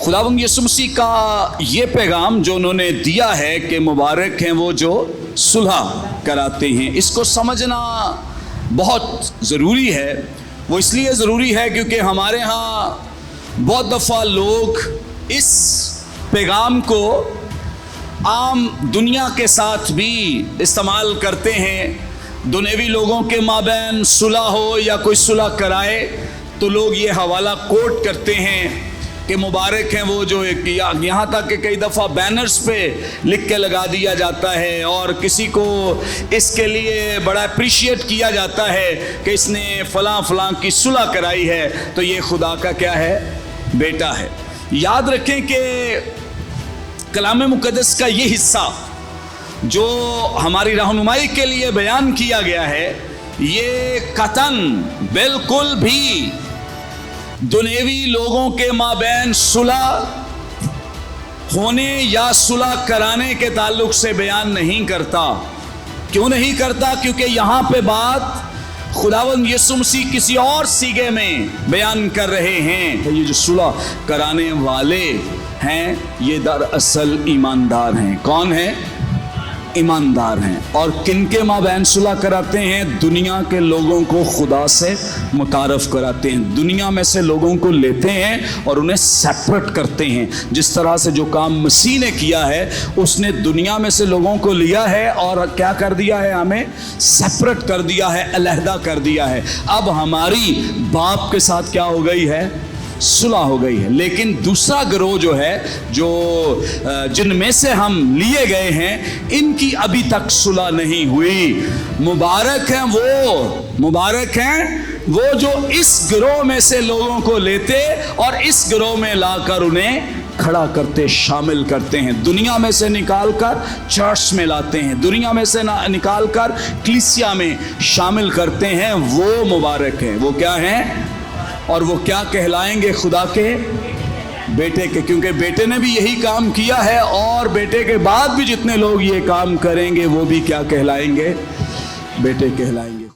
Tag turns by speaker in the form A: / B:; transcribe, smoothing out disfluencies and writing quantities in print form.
A: खुदावंद यीशु मसीह का ये पैगाम जो उन्होंने दिया है कि मुबारक हैं वो जो सुलह कराते हैं, इसको समझना बहुत ज़रूरी है। वो इसलिए ज़रूरी है क्योंकि हमारे यहाँ बहुत दफ़ा लोग इस पैगाम को आम दुनिया के साथ भी इस्तेमाल करते हैं। दुनियावी लोगों के माबैन सुलह हो या कोई सुलह कराए तो लोग ये हवाला कोट करते हैं कि मुबारक हैं वो जो एक, यहाँ तक कि कई दफ़ा बैनर्स पे लिख के लगा दिया जाता है और किसी को इसके लिए बड़ा अप्रिशिएट किया जाता है कि इसने फ़लाँ फ़लाँ की सुलह कराई है तो ये खुदा का क्या है, बेटा है। याद रखें कि कलाम मुक़द्दस का ये हिस्सा जो हमारी रहनुमाई के लिए बयान किया गया है, ये कतन बिल्कुल भी दुनियावी लोगों के माबैन सुलह होने या सुलह कराने के ताल्लुक से बयान नहीं करता। क्यों नहीं करता? क्योंकि यहाँ पे बात खुदावंद यीशु मसीह किसी और सीगे में बयान कर रहे हैं। तो ये जो सुलह कराने वाले हैं ये दरअसल ईमानदार हैं। कौन है? ईमानदार हैं। और किनके माबैन सुलह कराते हैं? दुनिया के लोगों को खुदा से मुतारफ़ कराते हैं, दुनिया में से लोगों को लेते हैं और उन्हें सेपरेट करते हैं। जिस तरह से जो काम मसीह ने किया है, उसने दुनिया में से लोगों को लिया है और क्या कर दिया है, हमें सेपरेट कर दिया है, अलहदा कर दिया है। अब हमारी बाप के साथ क्या हो गई है? सुलह हो गई है। लेकिन दूसरा गिरोह जो है, जो जिनमें से हम लिए गए हैं, इनकी अभी तक सुलह नहीं हुई। मुबारक हैं वो जो इस गिरोह में से लोगों को लेते और इस गिरोह में लाकर उन्हें खड़ा करते, शामिल करते हैं। दुनिया में से निकाल कर चर्च में लाते हैं, दुनिया में से निकाल कर कलीसिया में शामिल करते हैं। वो मुबारक हैं। वो क्या हैं? और वो क्या कहलाएंगे? खुदा के बेटे के, क्योंकि बेटे ने भी यही काम किया है और बेटे के बाद भी जितने लोग ये काम करेंगे वो भी क्या कहलाएंगे? बेटे कहलाएंगे।